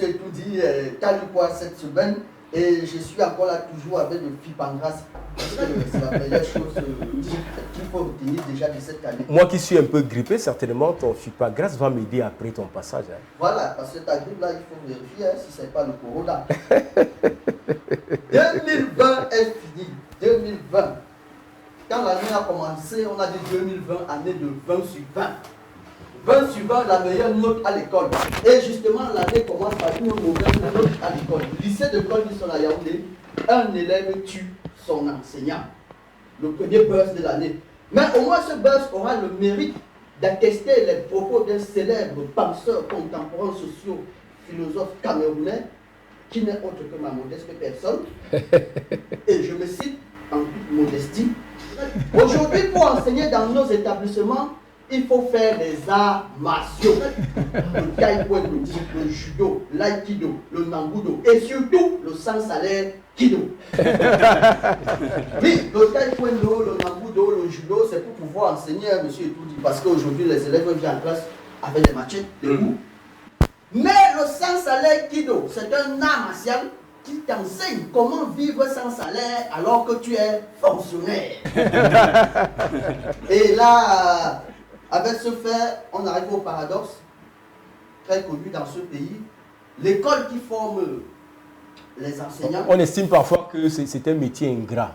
monsieur Etoudi, t'as lu quoi cette semaine? Et je suis encore là toujours avec le Fipangras. C'est la meilleure chose qu'il faut retenir déjà de cette année. Moi qui suis un peu grippé, certainement ton Fipangras va m'aider après ton passage. Hein. Voilà, parce que ta grippe là, il faut vérifier hein, si ce n'est pas le corona. 2020 est fini. 2020. Quand l'année a commencé, on a dit 2020, année de 20 sur 20. 20 sur 20, la meilleure note à l'école. Et justement, l'année commence par une mauvaise note à l'école. Lycée de Col du Sol à Yaoundé, un élève tue son enseignant. Le premier buzz de l'année. Mais au moins ce buzz aura le mérite d'attester les propos d'un célèbre penseur contemporain socio-philosophe camerounais qui n'est autre que ma modeste personne. Et je me cite en toute modestie. Aujourd'hui, pour enseigner dans nos établissements, il faut faire des arts martiaux. Le taekwondo, le judo, l'aïkido, le nangudo et surtout le sans-salaire kido. Oui, le taekwondo, le nangudo, le judo, c'est pour pouvoir enseigner, monsieur Etoudi, parce qu'aujourd'hui les élèves viennent en classe avec des machettes, des coups. Mais le sans-salaire kido, c'est un art martial qui t'enseigne comment vivre sans salaire alors que tu es fonctionnaire. Et là, avec ce fait, on arrive au paradoxe très connu dans ce pays. L'école qui forme les enseignants... On estime parfois que c'est un métier ingrat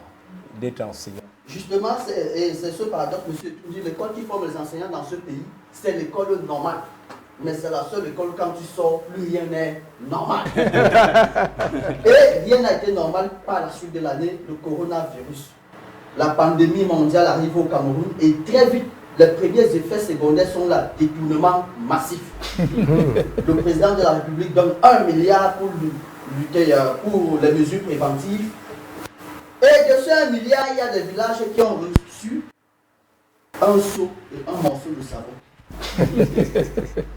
d'être enseignant. Justement, c'est ce paradoxe, monsieur Etoudi, l'école qui forme les enseignants dans ce pays, c'est l'école normale. Mais c'est la seule école, quand tu sors, plus rien n'est normal. Et rien n'a été normal par la suite de l'année, le coronavirus. La pandémie mondiale arrive au Cameroun et très vite, les premiers effets secondaires sont là, détournement massif. Le président de la République donne 1 milliard pour lutter pour les mesures préventives. Et de ce 1 milliard, il y a des villages qui ont reçu un seau et un morceau de savon.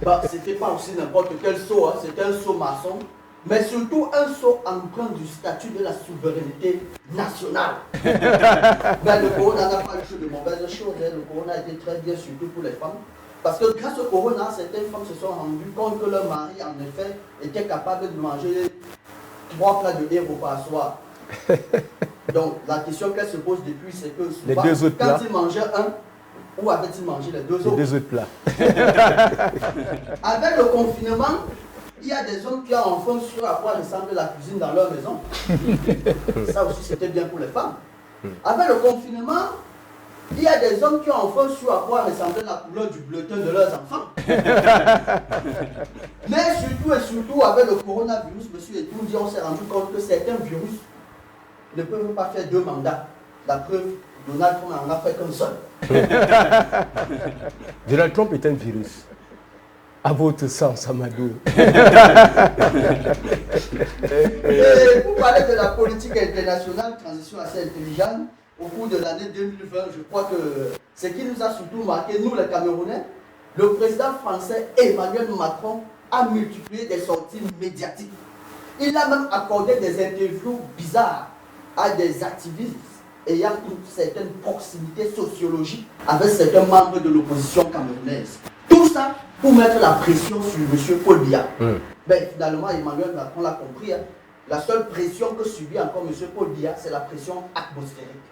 Bah, c'était pas aussi n'importe quel seau, hein. C'était un seau maçon, mais surtout un seau empreint du statut de la souveraineté nationale. Mais le corona n'a pas eu de mauvaises choses, hein. Le corona a été très bien, surtout pour les femmes. Parce que grâce au corona, certaines femmes se sont rendues compte que leur mari, en effet, était capable de manger 3 plats de héros par soir. Donc la question qu'elle se pose depuis, c'est que souvent, les deux autres quand plats. il mangeait un, où avait-il mangé les deux autres? Les deux autres plats. Avec le confinement, il y a des hommes qui ont enfin su à quoi ressemble la cuisine dans leur maison. Ça aussi, c'était bien pour les femmes. Avec le confinement, il y a des hommes qui ont enfin su à quoi ressemblait la couleur du bleutin de leurs enfants. Mais surtout et surtout, avec le coronavirus, monsieur Etoudi, on s'est rendu compte que certains virus ne peuvent pas faire 2 mandats. La preuve, Donald Trump n'en a fait qu'un seul. Donald Trump est un virus. À votre sens, Amadou. Et pour parler de la politique internationale, transition assez intelligente, au cours de l'année 2020, je crois que ce qui nous a surtout marqué, nous les Camerounais, le président français Emmanuel Macron a multiplié des sorties médiatiques. Il a même accordé des interviews bizarres à des activistes ayant une certaine proximité sociologique avec certains membres de l'opposition camerounaise. Tout ça pour mettre la pression sur M. Paul Biya. Mais finalement, Emmanuel Macron l'a compris. Hein. La seule pression que subit encore M. Paul Biya, c'est la pression atmosphérique.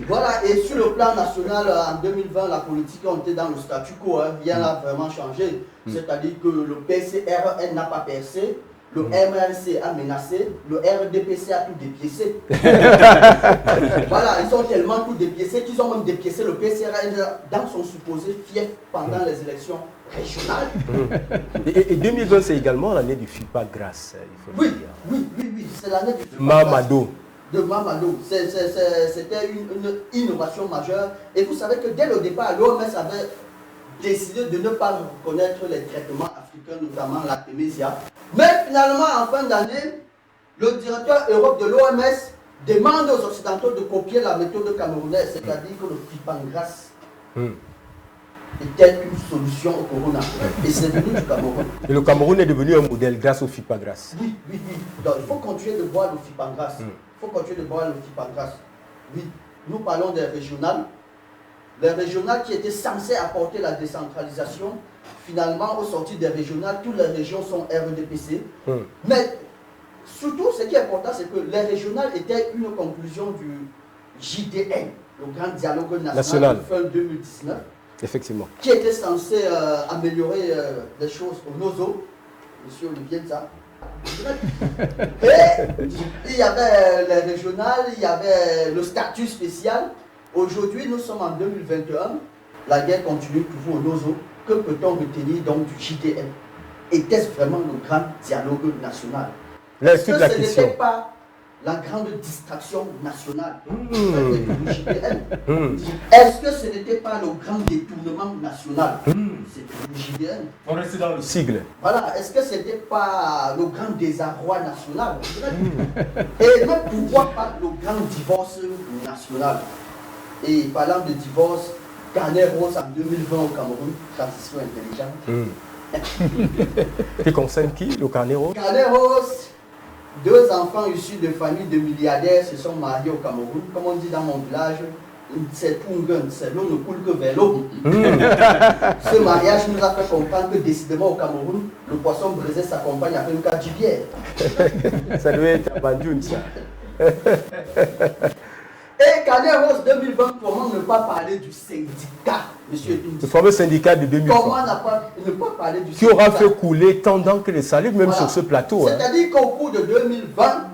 Voilà, et sur le plan national, en 2020, la politique a été dans le statu quo. Hein. Rien n'a vraiment changé. C'est-à-dire que le PCRN n'a pas percé. Le MRC a menacé, le RDPC a tout dépiécé. Voilà, ils ont tellement tout dépiécé qu'ils ont même dépiécé le PCRN dans son supposé fief pendant les élections régionales. Et 2020, c'est également l'année du FIPA-GRAS, il faut le dire. Oui, c'est l'année du FIPA-GRAS. Mamado. De Mamado. C'était une innovation majeure. Et vous savez que dès le départ, l'OMS avait décidé de ne pas reconnaître les traitements africains, notamment la Tunisie. Mais finalement, en fin d'année, le directeur Europe de l'OMS demande aux Occidentaux de copier la méthode camerounaise, c'est-à-dire que le FIPA-GRAS était une solution au corona. Et c'est venu du Cameroun. Et le Cameroun est devenu un modèle grâce au FIPA-GRAS. Oui. Donc il faut continuer de boire le FIPA-GRAS. Il faut continuer de boire le FIPA-GRAS. Oui, nous parlons des régionales. Les régionales qui étaient censées apporter la décentralisation, finalement, au sortir des régionales, toutes les régions sont REDPC. Mais surtout, ce qui est important, c'est que les régionales étaient une conclusion du JDN, le Grand Dialogue National de fin 2019. Effectivement. Qui était censé améliorer les choses au NOZO, monsieur Olivier Nza. Et il y avait les régionales, il y avait le statut spécial. Aujourd'hui, nous sommes en 2021. La guerre continue toujours au NOZO. Que peut-on retenir donc du JDN? Était-ce vraiment le grand dialogue national? Est-ce que ce n'était pas la grande distraction nationale du JDN? Est-ce que ce n'était pas le grand détournement national? C'est le JDN. On reste dans le sigle. Voilà, est-ce que ce n'était pas le grand désarroi national? Et même pourquoi pas le grand divorce national? Et parlant de divorce, Carnet-Rose en 2020 au Cameroun, transition intelligente. Qui concerne qui, le Carnet-Rose? Carnet-Rose, 2 enfants issus de familles de milliardaires se sont mariés au Cameroun. Comme on dit dans mon village, c'est tout un gun, c'est l'eau ne coule que vers l'eau. Ce mariage nous a fait comprendre que décidément au Cameroun, le poisson brisé s'accompagne avec une carte bière. Ça devait être à Bandioun, ça. Et Carnet-Rose 2020, comment ne pas parler du syndicat, monsieur Toundi? Le fameux syndicat de 2020. Comment ne pas parler du qui syndicat? aura fait couler tant d'encre de salive, même Voilà. sur ce plateau. C'est-à-dire qu'au cours de 2020,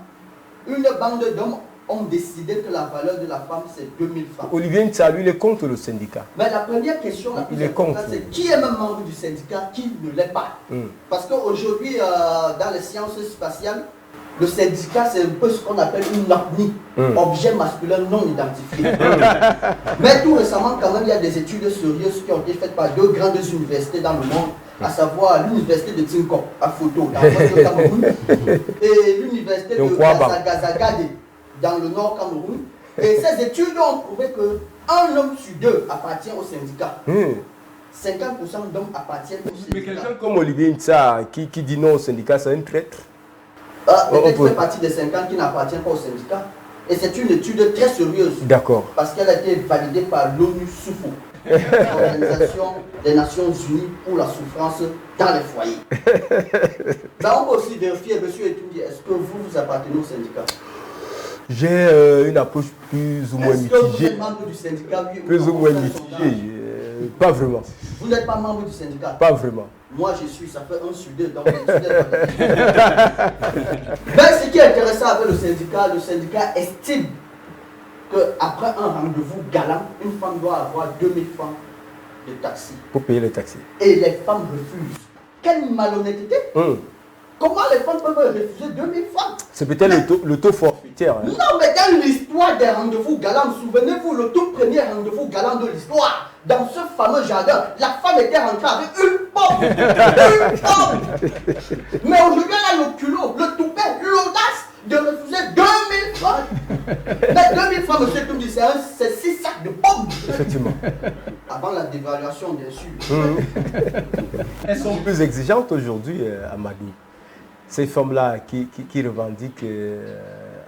une bande d'hommes ont décidé que la valeur de la femme, c'est 2000 francs. Olivier Nza, lui, il est contre le syndicat. Mais la première question, la plus Il est importante, contre. c'est qui est même membre du syndicat, qui ne l'est pas. Parce qu'aujourd'hui, dans les sciences spatiales, le syndicat, c'est un peu ce qu'on appelle une OVNI, objet masculin non identifié. Mais tout récemment, quand même, il y a des études sérieuses qui ont été faites par 2 grandes universités dans le monde, à savoir l'université de Tinko, à Photo, dans le Cameroun, et l'université de Gazagade, dans le nord Cameroun. Et ces études ont prouvé qu'un homme sur 2 appartient au syndicat. 50% d'hommes appartiennent au syndicat. Mais quelqu'un comme Olivier Nza qui dit non au syndicat, c'est un traître. Peut-être fait partie des 50 qui n'appartiennent pas au syndicat. Et c'est une étude très sérieuse. D'accord. Parce qu'elle a été validée par l'ONU SUFO, l'Organisation des Nations Unies pour la souffrance dans les foyers. Là, on peut aussi vérifier, monsieur Etoundi, est-ce que vous appartenez au syndicat? J'ai une approche plus ou moins mitigée. Est-ce que vous êtes membre du syndicat? Oui, plus ou moins mitigée. Pas vraiment. Vous n'êtes pas membre du syndicat? Pas vraiment. Moi, je suis, ça fait 1 sur 2. Donc, mais ce qui est intéressant avec le syndicat estime qu'après un rendez-vous galant, une femme doit avoir 2000 francs de taxi. Pour payer les taxis. Et les femmes refusent. Quelle malhonnêteté! Comment les femmes peuvent refuser 2000 francs? C'est peut-être le taux forfaitaire. Hein. Non, mais dans l'histoire des rendez-vous galants, souvenez-vous, le tout premier rendez-vous galant de l'histoire, dans ce fameux jardin, la femme était rentrée avec une pomme. Une pomme. Mais aujourd'hui, elle a le culot, le toupet, l'audace de refuser 2000 francs. Mais 2000 francs, monsieur Toundi, c'est 6 sacs de pommes. Effectivement. Avant la dévaluation, bien sûr. Elles sont plus exigeantes aujourd'hui, Amadou. Ces femmes-là qui revendiquent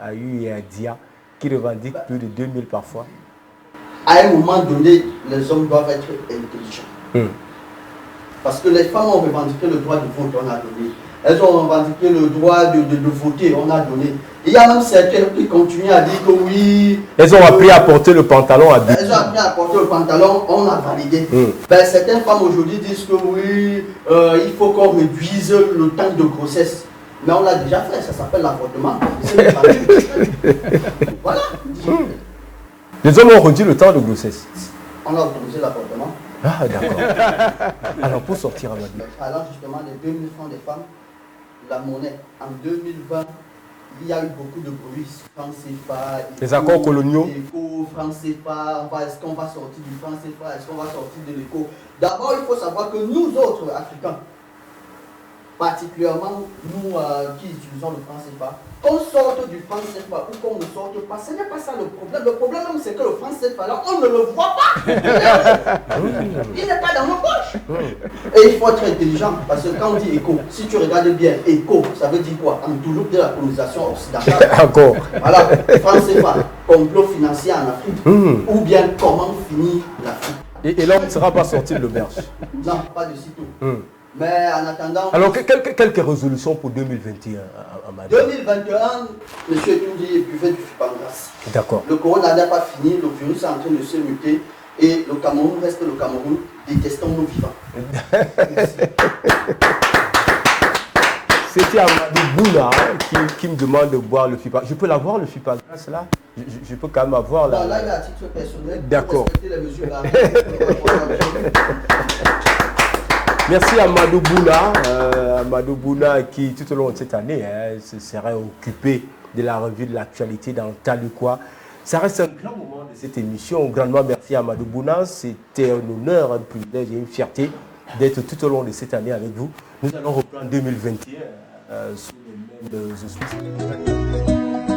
Ayu et Adia, qui revendiquent plus de 2000 parfois. À un moment donné, les hommes doivent être intelligents. Parce que les femmes ont revendiqué le droit de vote, on a donné. Elles ont revendiqué le droit de voter, on a donné. Il y a même certains qui continuent à dire que oui. Elles ont appris à porter le pantalon à Elles ont appris à porter le pantalon, on a validé. Certaines femmes aujourd'hui disent que oui, il faut qu'on réduise le temps de grossesse. Mais on l'a déjà fait, ça s'appelle l'avortement. Voilà. Les hommes ont réduit le temps de grossesse. On a autorisé l'avortement. Ah, d'accord. Alors, pour sortir, Amadou. Alors, justement, les 2000 francs des femmes, la monnaie, en 2020, il y a eu beaucoup de bruit. Franc CFA, les accords coloniaux. Franc CFA, est-ce qu'on va sortir du franc CFA, est-ce qu'on va sortir de l'éco? D'abord, il faut savoir que nous autres, Africains, particulièrement nous qui utilisons le franc CFA, qu'on sorte du franc CFA ou qu'on ne sorte pas, ce n'est pas ça le problème. Le problème même, c'est que le franc CFA, là, on ne le voit pas. Il n'est pas dans nos poches. Et il faut être intelligent, parce que quand on dit éco, si tu regardes bien, éco, ça veut dire quoi? On toujours de la colonisation occidentale. Encore. Voilà, franc CFA, complot financier en Afrique, ou bien comment finir l'Afrique. Et là, on ne sera pas sorti de l'auberge. Non, pas de sitôt. Mais en attendant... Alors, quelques résolutions pour 2021 à Madrid? 2021, M. Etoundi buvait du Fipangras. D'accord. Le corona n'a pas fini, le virus est en train de se muter et le Cameroun reste le Cameroun. Détestons-nous vivants. C'était Amadou Bouna qui me demande de boire le FIPA. Je peux l'avoir, le FIPA là? Je peux quand même avoir là, il a à titre personnel. D'accord. Respecter les mesures barrières. Merci à Amadou Bouna. Amadou Bouna qui, tout au long de cette année, se serait occupé de la revue de l'actualité dans tas de quoi. Ça reste un grand moment de cette émission. Grandement merci à Amadou Bouna. C'était un honneur, un privilège et une fierté d'être tout au long de cette année avec vous. Nous allons reprendre 2021 sous les mêmes auspices.